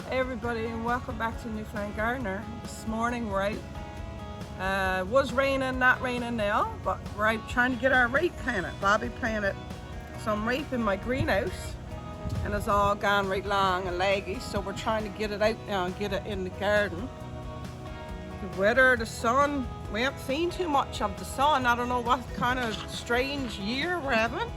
Hey everybody, and welcome back to Newfoundland Gardener. This morning we're out. It was raining, not raining now, but we're out trying to get our rape planted. Bobby planted some rape in my greenhouse and it's all gone right long and leggy, so we're trying to get it out now and get it in the garden. The weather, the sun, we haven't seen too much of the sun. I don't know what kind of strange year we're having.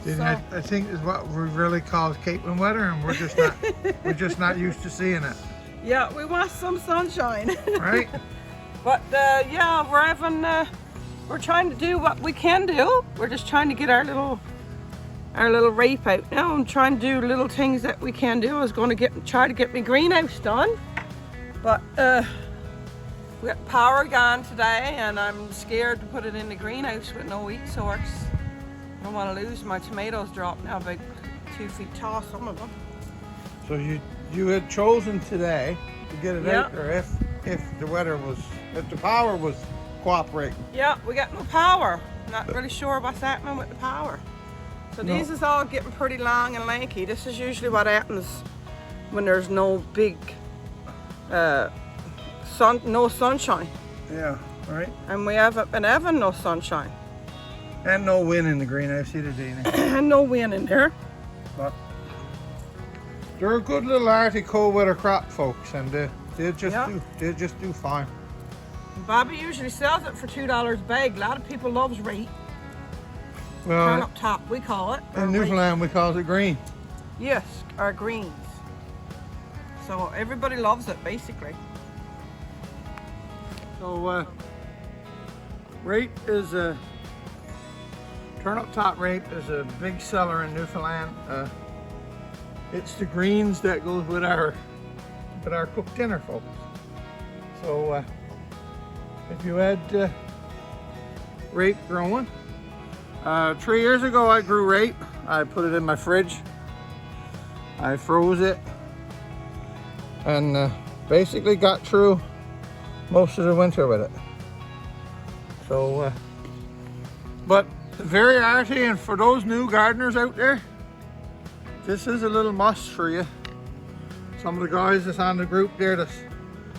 I think is what we really call Caitlin weather, and we're just not used to seeing it. Yeah, we want some sunshine. Right? But yeah, we're trying to do what we can do. We're just trying to get our little rape out now. I'm trying to do little things that we can do. I was going to try to get my greenhouse done, but we got power gone today, and I'm scared to put it in the greenhouse with no heat source. I don't want to lose my tomatoes. Drop now about 2 feet tall, some of them. So you had chosen today to get it out there if the power was cooperating. Yeah, we got no power. Not really sure what's happening with the power. So these is all getting pretty long and lanky. This is usually what happens when there's no big no sunshine. Yeah, right. And we haven't been having no sunshine. And no wind in the greenhouse either, Dina. And no wind in there. But they're a good little arty cold weather crop, folks, and they'll just do fine. Bobby usually sells it for $2 a bag. A lot of people loves rape. Well, Turnip top, we call it. In Newfoundland, we call it green. Yes, our greens. So everybody loves it, basically. So rape is a turnip top rape is a big seller in Newfoundland. It's the greens that goes with our cooked dinner, folks. So if you had rape growing, 3 years ago I grew rape. I put it in my fridge. I froze it and basically got through most of the winter with it. So, but very arty, and for those new gardeners out there, this is a little must for you. Some of the guys that's on the group there that's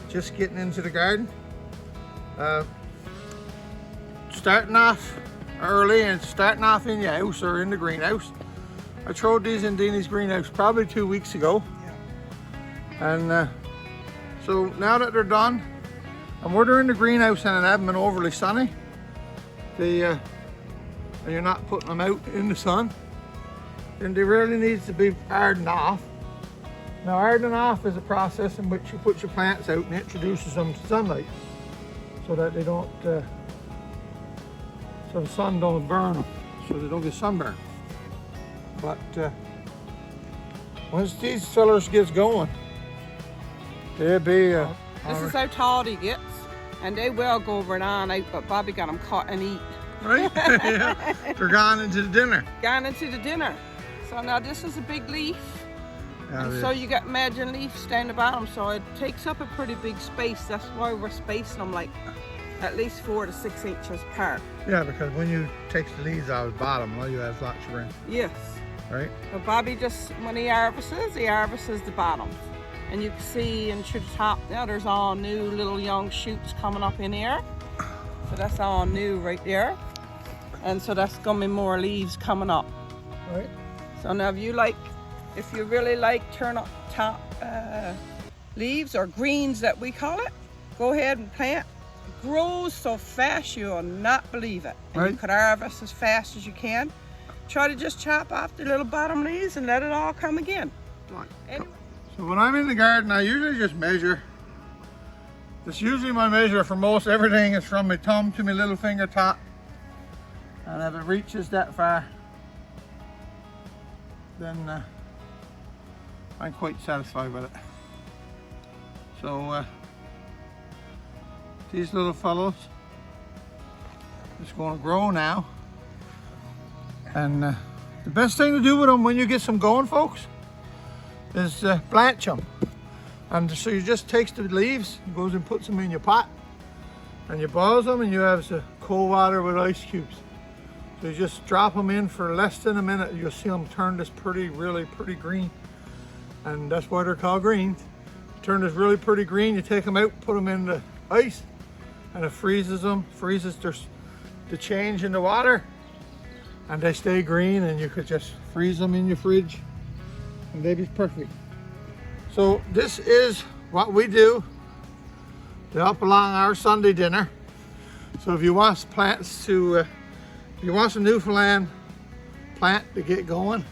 just getting into the garden, starting off early and starting off in your house or in the greenhouse. I throwed these in Deanie's greenhouse probably 2 weeks ago, and so now that they're done, and where they're in the greenhouse and it hasn't been overly sunny, and you're not putting them out in the sun, then they really needs to be hardened off. Now, hardening off is a process in which you put your plants out and introduces them to sunlight so that they don't, so the sun don't burn them, so they don't get sunburned. But once these fellers gets going, they'll be this is how tall he gets, and they will go over and on out, but Bobby got them caught and eat. right? Yeah. They're gone into the dinner. Gone into the dinner. So now this is a big leaf. Yeah, and so you got margin leaves down the bottom, so it takes up a pretty big space. That's why we're spacing them like at least 4 to 6 inches apart. Yeah, because when you take the leaves out of the bottom, all you have is lots of room. Yes. Right? But Bobby just, when he harvests the bottoms. And you can see and through the top now there's all new little young shoots coming up in here. So that's all new right there. And so that's gonna be more leaves coming up. Right. So now if you really like turnip top leaves, or greens that we call it, go ahead and plant. It grows so fast you will not believe it. And right. You could harvest as fast as you can. Try to just chop off the little bottom leaves and let it all come again. Right. Anyway. So when I'm in the garden, I usually just measure. That's usually my measure for most everything is from my thumb to my little finger top. And if it reaches that far, then I'm quite satisfied with it. So these little fellows is going to grow now. And the best thing to do with them when you get some going, folks, is blanch them. And so you just takes the leaves, goes and puts them in your pot, and you boil them, and you have the cold water with ice cubes. So you just drop them in for less than a minute. You'll see them turn this really pretty green. and that's why they're called greens. Turn this really pretty green, you take them out, put them in the ice, and it freezes them, freezes the change in the water, and they stay green, and you could just freeze them in your fridge and they'd be perfect. So this is what we do to help along our Sunday dinner. So if you want plants to, if you want some Newfoundland plant to get going,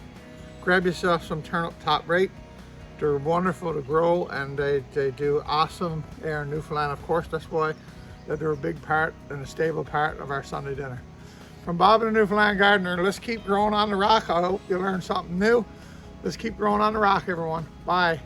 grab yourself some turnip top rape. They're wonderful to grow, and they do awesome there in Newfoundland. Of course, that's why they're a big part and a stable part of our Sunday dinner. From Bob and the Newfoundland Gardener, let's keep growing on the rock. I hope you learned something new. Let's keep growing on the rock, everyone. Bye.